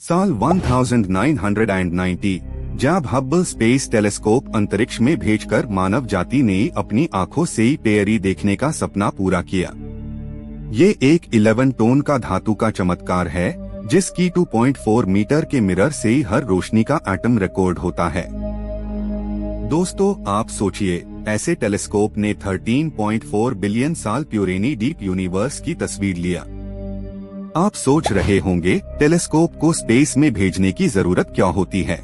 साल 1990 जब Hubble space telescope अंतरिक्ष में भेजकर मानव जाति ने अपनी आंखों से ही पेयरी देखने का सपना पूरा किया। ये एक 11 टन का धातु का चमत्कार है जिसकी 2.4 मीटर के मिरर से ही हर रोशनी का एटम रिकॉर्ड होता है। दोस्तों, आप सोचिए, ऐसे टेलीस्कोप ने 13.4 बिलियन साल पुरानी डीप यूनिवर्स की तस्वीर लिया। आप सोच रहे होंगे टेलीस्कोप को स्पेस में भेजने की जरूरत क्या होती है।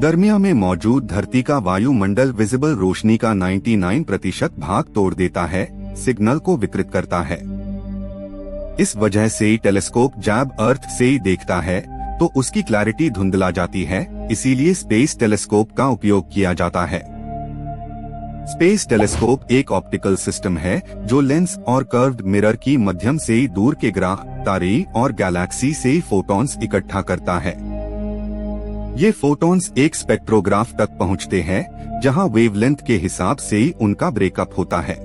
दरमिया में मौजूद धरती का वायुमंडल विजिबल रोशनी का 99% भाग तोड़ देता है, सिग्नल को विकृत करता है। इस वजह से टेलीस्कोप जब अर्थ से ही देखता है तो उसकी क्लैरिटी धुंधला जाती है, इसीलिए स्पेस टेलीस्कोप का उपयोग किया जाता है। स्पेस टेलीस्कोप एक ऑप्टिकल सिस्टम है जो लेंस और कर्व्ड मिरर की माध्यम से दूर के ग्रह, तारे और गैलेक्सी से फोटॉन्स इकट्ठा करता है। ये फोटॉन्स एक स्पेक्ट्रोग्राफ तक पहुंचते हैं जहां वेवलेंथ के हिसाब से ही उनका ब्रेकअप होता है।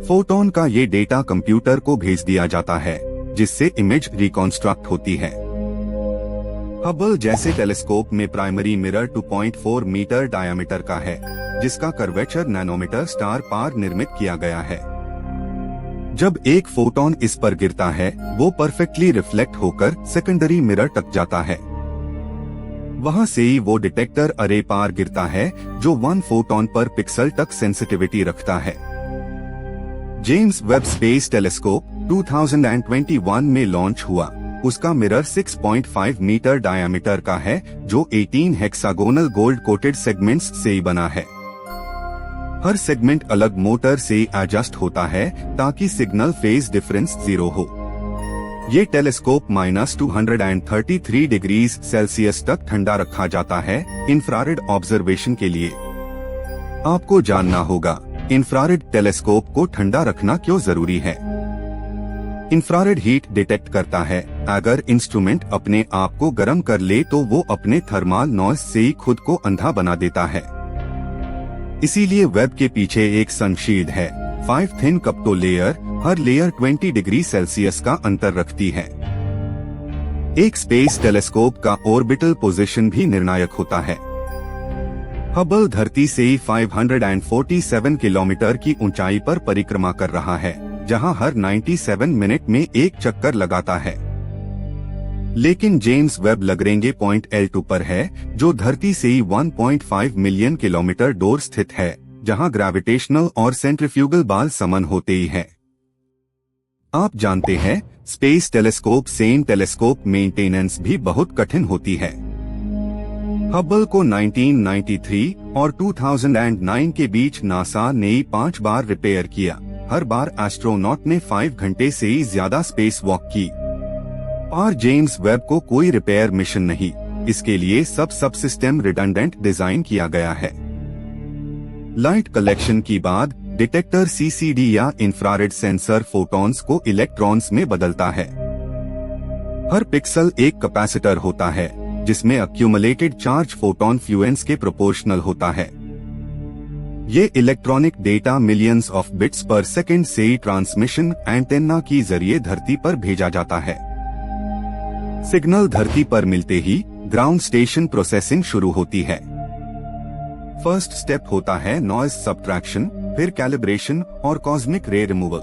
फोटॉन का ये डेटा कंप्यूटर को भेज दिया जाता है जिससे इमेज रिकॉन्स्ट्रक्ट होती है। हबल जैसे टेलीस्कोप में प्राइमरी मिरर 2.4 मीटर डायामीटर का है जिसका कर्वेचर नैनोमीटर स्टार पार निर्मित किया गया है। जब एक फोटॉन इस पर गिरता है वो परफेक्टली रिफ्लेक्ट होकर सेकेंडरी मिरर तक जाता है। वहां से ही वो डिटेक्टर अरे पार गिरता है जो 1 फोटॉन पर पिक्सल तक सेंसिटिविटी रखता है। जेम्स वेब स्पेस टेलीस्कोप 2021 में लॉन्च हुआ। उसका मिरर 6.5 मीटर डायामीटर का है जो 18 हेक्सागोनल गोल्ड कोटेड सेगमेंट्स से ही बना है। हर सेगमेंट अलग मोटर से एडजस्ट होता है ताकि सिग्नल फेज डिफरेंस 0 हो। ये टेलीस्कोप -233 डिग्री सेल्सियस तक ठंडा रखा जाता है इंफ्रारेड ऑब्जर्वेशन के लिए। आपको जानना होगा इंफ्रारेड टेलीस्कोप को ठंडा रखना क्यों जरूरी है। इंफ्रारेड हीट डिटेक्ट करता है। अगर इंस्ट्रूमेंट अपने आप को गर्म कर ले तो वो अपने थर्मल नॉइज से ही खुद को अंधा बना देता है। इसीलिए वेब के पीछे एक सनशील्ड है। 5 थिन कप्टो लेयर, हर लेयर 20 डिग्री सेल्सियस का अंतर रखती है। एक स्पेस टेलीस्कोप का ऑर्बिटल पोजीशन भी निर्णायक होता है। हबल धरती से 547 किलोमीटर की ऊंचाई पर परिक्रमा कर रहा है जहां हर 97 मिनट में एक चक्कर लगाता है। लेकिन जेम्स वेब लग्रेंजे पॉइंट L2 पर है जो धरती से 1.5 मिलियन किलोमीटर दूर स्थित है जहां ग्रेविटेशनल और सेंट्रीफ्यूगल बाल समान होते ही हैं। आप जानते हैं space telescope same telescope maintenance भी बहुत कठिन होती है। हबल को 1993 और 2009 के बीच नासा ने 5 बार रिपेयर किया। हर बार एस्ट्रोनॉट ने 5 घंटे से ही ज्यादा स्पेस वॉक की। और जेम्स वेब को कोई रिपेयर मिशन नहीं, इसके लिए सब सिस्टम रिडंडेंट डिजाइन किया गया है। लाइट कलेक्शन की बाद डिटेक्टर CCD या इंफ्रारेड सेंसर फोटॉन्स को इलेक्ट्रॉन्स में बदलता है। हर पिक्सल एक कैपेसिटर होता है जिसमें एक्यूमुलेटेड चार्ज फोटॉन फ्लुएंस के प्रोपोर्शनल होता है। ये electronic data millions of bits पर सेकंड से ट्रांसमिशन एंटेना की जरिए धरती पर भेजा जाता है। सिग्नल धरती पर मिलते ही ग्राउंड स्टेशन प्रोसेसिंग शुरू होती है। फर्स्ट स्टेप होता है नॉइज सब्ट्रैक्शन, फिर कैलिब्रेशन और कॉस्मिक रे removal.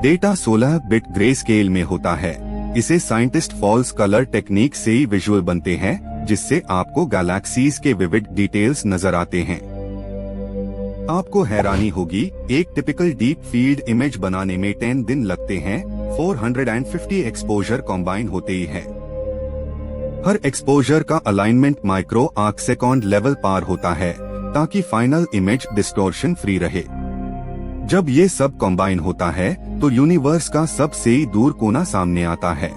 Data 16 bit grey scale में होता है। इसे साइंटिस्ट फॉल्स कलर टेक्निक से ही विजुअल बनते हैं जिससे आपको गैलेक्सीज के विविड डिटेल्स नजर आते हैं। आपको हैरानी होगी, एक टिपिकल डीप फील्ड इमेज बनाने में 10 दिन लगते हैं। 450 एक्सपोजर कॉम्बाइन होते ही है। हर एक्सपोजर का alignment micro arc second level पार होता है ताकि फाइनल इमेज डिस्टॉर्शन फ्री रहे। जब ये सब कॉम्बाइन होता है तो यूनिवर्स का सबसे दूर कोना सामने आता है।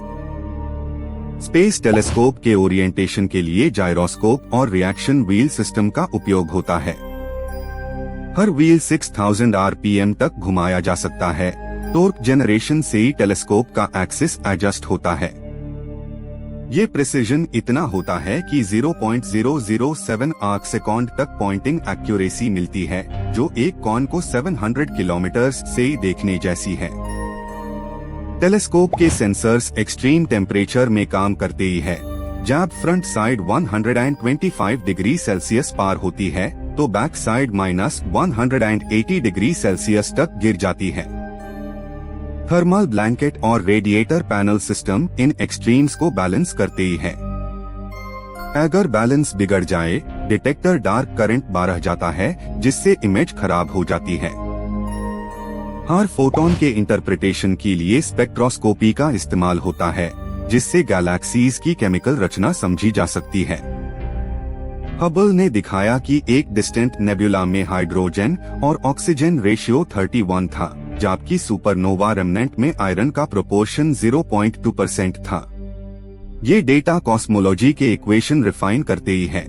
स्पेस टेलीस्कोप के ओरिएंटेशन के लिए जायरोस्कोप और रिएक्शन व्हील सिस्टम का उपयोग होता है। हर व्हील 6000 RPM तक घुमाया जा सकता है। टॉर्क जनरेशन से ही टेलीस्कोप का एक्सिस एडजस्ट होता है। ये प्रिसिजन इतना होता है कि 0.007 आर्क सेकंड तक पॉइंटिंग एक्यूरेसी मिलती है जो एक कॉन को 700 किलोमीटर से देखने जैसी है। टेलीस्कोप के सेंसर्स एक्सट्रीम टेम्परेचर में काम करते ही है। जब फ्रंट साइड 125 डिग्री सेल्सियस पार होती है तो बैक साइड -180 डिग्री सेल्सियस तक गिर जाती है। थर्मल ब्लैंकेट और radiator panel system in extremes को बैलेंस करते ही है। अगर बैलेंस बिगड़ जाए, डिटेक्टर डार्क करंट बारह जाता है, जिससे इमेज खराब हो जाती है। हर फोटोन के इंटरप्रिटेशन के लिए स्पेक्ट्रोस्कोपी का इस्तेमाल होता है, जिससे गैलेक्सीज की केमिकल रचना समझी जा सकती है। हबल ने दिखाया कि एक डिस्टेंट नेबुला में हाइड्रोजन और ऑक्सीजन रेशियो 31 था, जबकि सुपरनोवा रेमनेंट में आयरन का प्रोपोर्शन 0.2% था। ये डेटा कॉस्मोलॉजी के इक्वेशन रिफाइन करते ही है।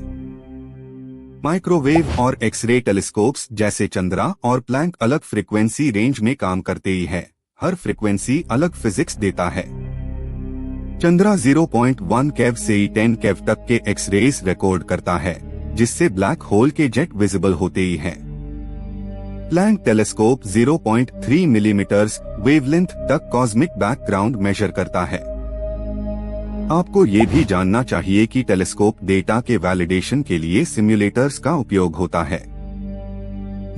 माइक्रोवेव और एक्सरे टेलीस्कोप्स जैसे चंद्रा और प्लैंक अलग फ्रीक्वेंसी रेंज में काम करते ही है। हर फ्रीक्वेंसी अलग फिजिक्स देता है। चंद्रा 0.1 केव से 10 केव तक के एक्सरेज रिकॉर्ड करता है, जिससे ब्लैक होल के जेट विजिबल होते ही हैं। प्लैंक टेलीस्कोप 0.3 मिलीमीटर्स वेवलेंथ तक कॉस्मिक बैकग्राउंड मेजर करता है। आपको ये भी जानना चाहिए कि टेलीस्कोप डेटा के वैलिडेशन के लिए सिम्युलेटर्स का उपयोग होता है।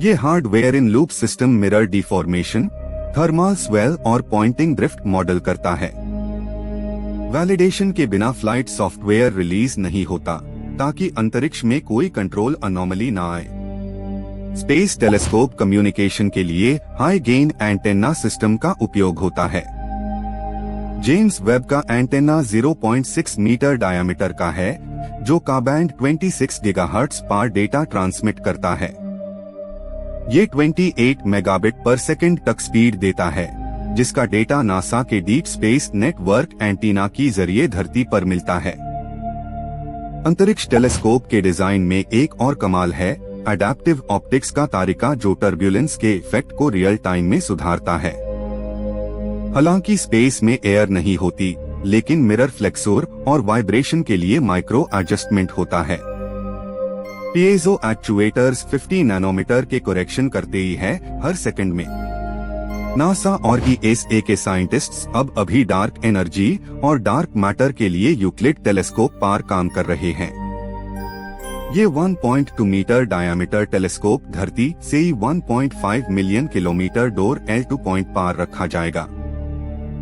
ये hardware in loop system mirror deformation, thermal swell और पॉइंटिंग ड्रिफ्ट मॉडल करता है। वैलिडेशन के बिना फ्लाइट सॉफ्टवेयर रिलीज नहीं होता, ताकि अंतरिक्ष में कोई कंट्रोल अनोमली ना आए। स्पेस टेलीस्कोप कम्युनिकेशन के लिए हाई गेन एंटेना सिस्टम का उपयोग होता है। जेम्स वेब का एंटेना 0.6 मीटर डायामीटर का है, जो का बैंड 26 गीगाहर्ट्ज पर डेटा ट्रांसमिट करता है। ये 28 मेगाबिट पर सेकंड तक स्पीड देता है, जिसका डेटा नासा के डीप स्पेस नेटवर्क एंटीना की जरिए धरती पर मिलता है। अंतरिक्ष टेलीस्कोप के डिजाइन में एक और कमाल है, अडैप्टिव ऑप्टिक्स का तरीका, जो टर्ब्यूलेंस के इफेक्ट को रियल टाइम में सुधारता है। हालांकि स्पेस में एयर नहीं होती, लेकिन मिरर फ्लेक्सोर और वाइब्रेशन के लिए माइक्रो एडजस्टमेंट होता है। पीएजो एक्चुएटर्स 50 नैनोमीटर के करेक्शन करते ही है हर सेकंड में। नासा और ईएसए के साइंटिस्ट्स अब अभी डार्क एनर्जी और डार्क मैटर के लिए यूक्लिड टेलीस्कोप पर काम कर रहे हैं। ये 1.2 मीटर डायामीटर टेलीस्कोप धरती से ही 1.5 मिलियन किलोमीटर दूर L2 पॉइंट पर रखा जाएगा।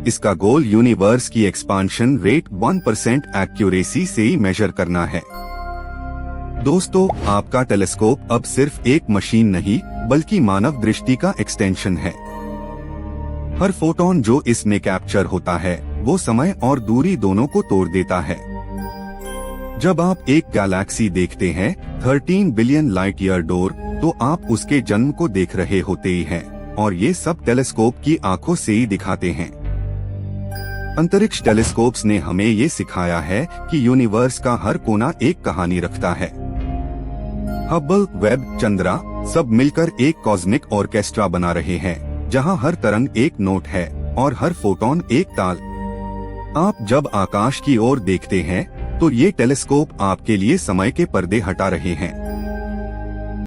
इसका गोल यूनिवर्स की एक्सपांशन रेट 1% एक्यूरेसी से ही मेजर करना है। दोस्तों, आपका टेलीस्कोप अब सिर्फ एक मशीन नहीं, बल्कि मानव दृष्टि का एक्सटेंशन है। हर फोटोन जो इसमें कैप्चर होता है, वो समय और दूरी दोनों को तोड़ देता है। जब आप एक गैलेक्सी देखते हैं 13 बिलियन लाइट ईयर दूर, तो आप उसके जन्म को देख रहे होते ही हैं, और ये सब टेलीस्कोप की आंखों से ही दिखाते हैं। अंतरिक्ष टेलीस्कोप्स ने हमें ये सिखाया है कि यूनिवर्स का हर कोना एक कहानी रखता है। हबल, वेब, चंद्रा सब मिलकर एक कॉस्मिक ऑर्केस्ट्रा बना रहे हैं, जहां हर तरंग एक नोट है और हर फोटोन एक ताल। आप जब आकाश की ओर देखते हैं, तो ये टेलीस्कोप आपके लिए समय के पर्दे हटा रहे हैं।